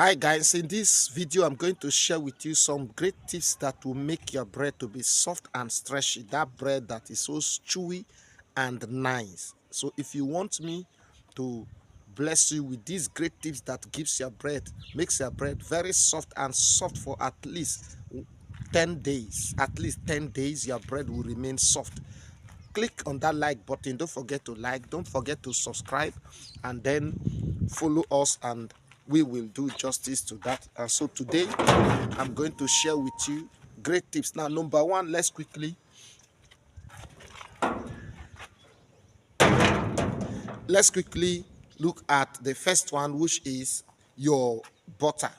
Hi guys, in this video I'm going to share with you some great tips that will make your bread to be soft and stretchy. That bread that is so chewy and nice. So if you want me to bless you with these great tips that makes your bread very soft and soft for at least 10 days. At least 10 days your bread will remain soft. Click on that like button. Don't forget to like, don't forget to subscribe, and then follow us, and we will do justice to that. And so today I'm going to share with you great tips. Now, number one, let's quickly look at the first one, which is your butter.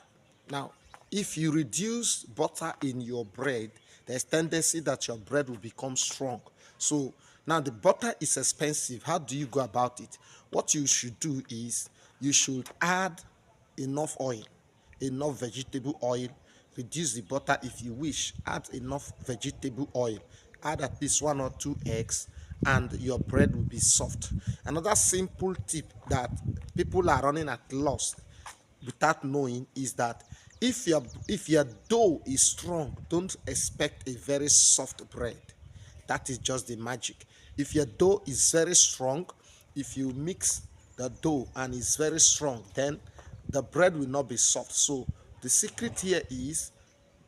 Now, if you reduce butter in your bread, there's tendency that your bread will become strong. So now the butter is expensive. How do you go about it? What you should do is you should add enough oil, enough vegetable oil. Reduce the butter if you wish. Add enough vegetable oil. Add at least 1 or 2 eggs, and your bread will be soft. Another simple tip that people are running at loss without knowing is that if your dough is strong, don't expect a very soft bread. That is just the magic. If your dough is very strong, if you mix the dough and it's very strong, then the bread will not be soft. So the secret here is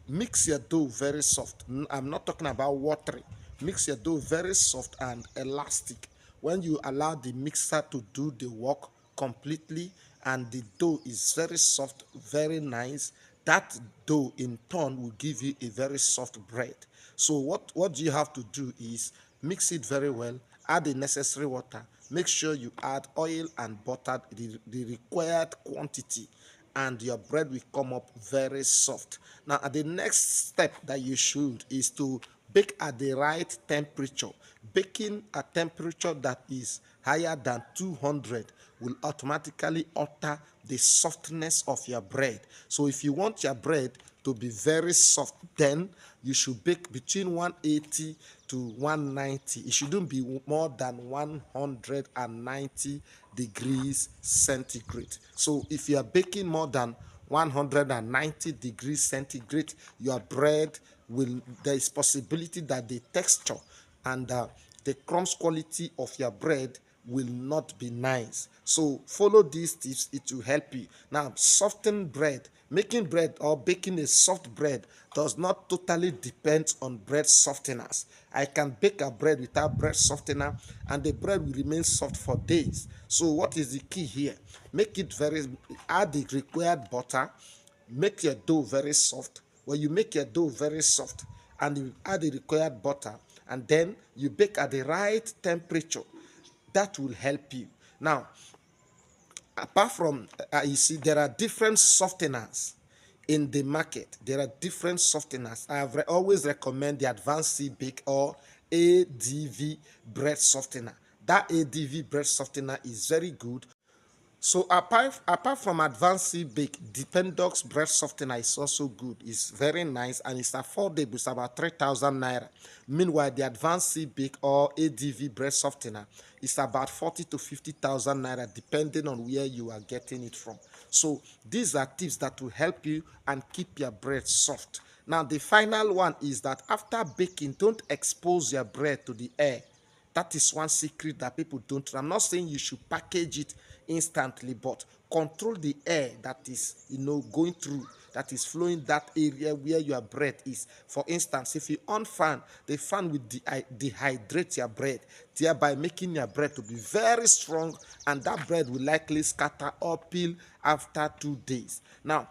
mix your dough very soft. I'm not talking about watery. Mix your dough very soft and elastic. When you allow the mixer to do the work completely and the dough is very soft, very nice, that dough in turn will give you a very soft bread. So what you have to do is mix it very well, add the necessary water, make sure you add oil and butter, the required quantity, and your bread will come up very soft. Now, the next step that you should is to bake at the right temperature. Baking at temperature that is higher than 200 will automatically alter the softness of your bread. So if you want your bread to be very soft, then you should bake between 180 to 190. It shouldn't be more than 190 degrees centigrade. So if you are baking more than 190 degrees centigrade, your bread will, there is possibility that the texture and the crumbs quality of your bread will not be nice. So follow these tips, it will help you. Now, soften bread. Making bread or baking a soft bread does not totally depend on bread softeners. I can bake a bread without bread softener and the bread will remain soft for days. So what is the key here? Add the required butter, make your dough very soft. When you make your dough very soft and you add the required butter, and then you bake at the right temperature, that will help you. Now, apart from you see, there are different softeners in the market. There are different softeners. Always recommend the advanced bake or ADV bread softener. That ADV bread softener is very good. So apart from advanced bake, Dependox bread softener is also good. It's very nice and it's affordable. It's about 3,000 naira. Meanwhile, the advanced bake or ADV bread softener is about 40 to 50,000 naira, depending on where you are getting it from. So these are tips that will help you and keep your bread soft. Now, the final one is that after baking, don't expose your bread to the air. That is one secret that people don't. I'm not saying you should package it instantly, but control the air that is, going through, that is flowing that area where your bread is. For instance, if you on fan, the fan will dehydrate your bread, thereby making your bread to be very strong, and that bread will likely scatter or peel after 2 days. Now,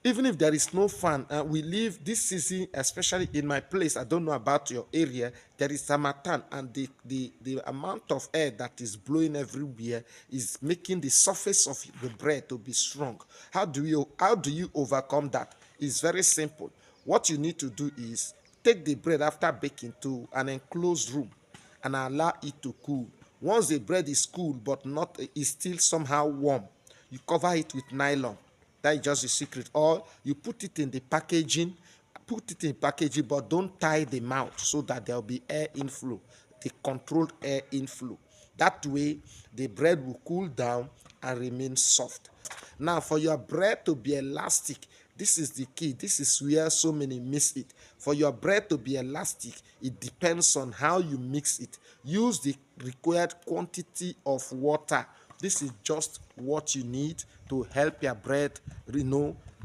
even if there is no fan, we live this season, especially in my place. I don't know about your area. There is Samatan, and the amount of air that is blowing everywhere is making the surface of the bread to be strong. How do you overcome that? It's very simple. What you need to do is take the bread after baking to an enclosed room and allow it to cool. Once the bread is cool but not is still somehow warm, you cover it with nylon. That is just the secret. Or you put it in the packaging, but don't tie the mouth so that there will be air inflow, the controlled air inflow. That way, the bread will cool down and remain soft. Now, for your bread to be elastic, this is the key. This is where so many miss it. For your bread to be elastic, it depends on how you mix it. Use the required quantity of water. This is just what you need to help your bread,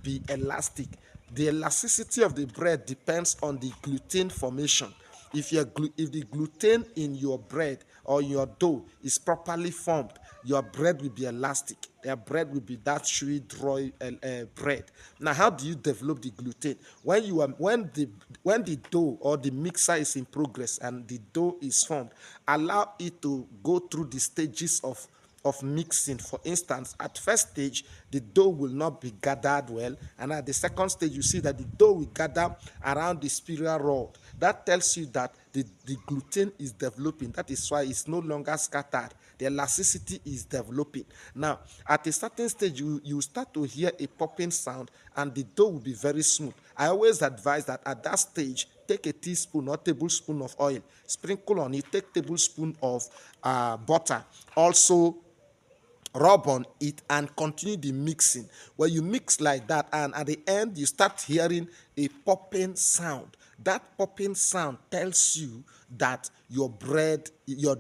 be elastic. The elasticity of the bread depends on the gluten formation. If the gluten in your bread or your dough is properly formed, your bread will be elastic. Your bread will be that chewy, dry bread. Now, how do you develop the gluten? When the dough or the mixer is in progress and the dough is formed, allow it to go through the stages of mixing. For instance, at first stage, the dough will not be gathered well, and at the second stage, you see that the dough will gather around the spiral rod. That tells you that the gluten is developing. That is why it's no longer scattered. The elasticity is developing. Now, at a certain stage, you start to hear a popping sound, and the dough will be very smooth. I always advise that at that stage, take a teaspoon or tablespoon of oil, sprinkle on it, take tablespoon of butter. Also, rub on it and continue the mixing. When you mix like that, and at the end you start hearing a popping sound, that popping sound tells you that your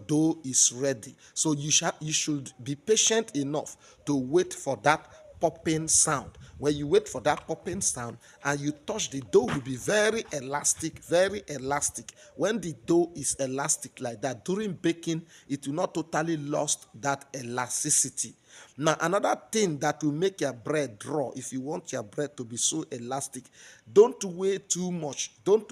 dough is ready. So you should be patient enough to wait for that popping sound. When you wait for that popping sound and you touch, the dough will be very elastic, very elastic. When the dough is elastic like that, during baking, it will not totally lost that elasticity. Now, another thing that will make your bread draw, if you want your bread to be so elastic, don't weigh too much. Don't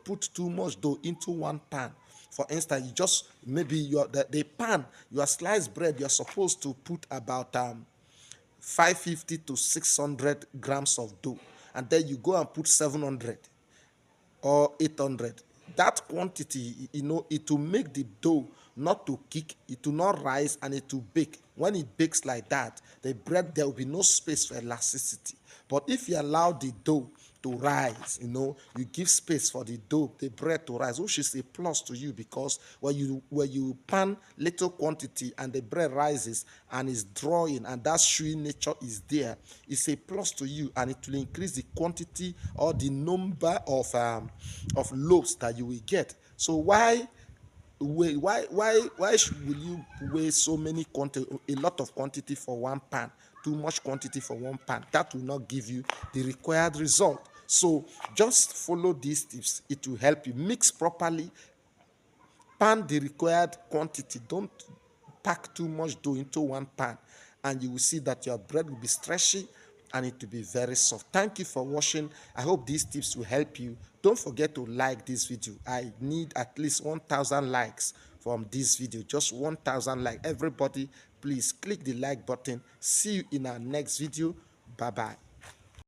put too much dough into one pan. For instance, you just maybe the pan, your sliced bread, you're supposed to put about 550 to 600 grams of dough, and then you go and put 700 or 800. That quantity, it will make the dough not to kick, it will not rise, and it will bake. When it bakes like that, the bread, there will be no space for elasticity. But if you allow the dough to rise, you give space for the bread to rise, which is a plus to you, because when you pan little quantity and the bread rises and is drawing and that chewy nature is there, it's a plus to you, and it will increase the quantity or the number of loaves that you will get. So will you weigh so many quantity, a lot of quantity for one pan, too much quantity for one pan? That will not give you the required result. So just follow these tips. It will help you mix properly, pan the required quantity. Don't pack too much dough into one pan, and you will see that your bread will be stretchy and it will be very soft. Thank you for watching. I hope these tips will help you. Don't forget to like this video. I need at least 1,000 likes from this video. Just 1,000 likes. Everybody, please click the like button. See you in our next video. Bye bye.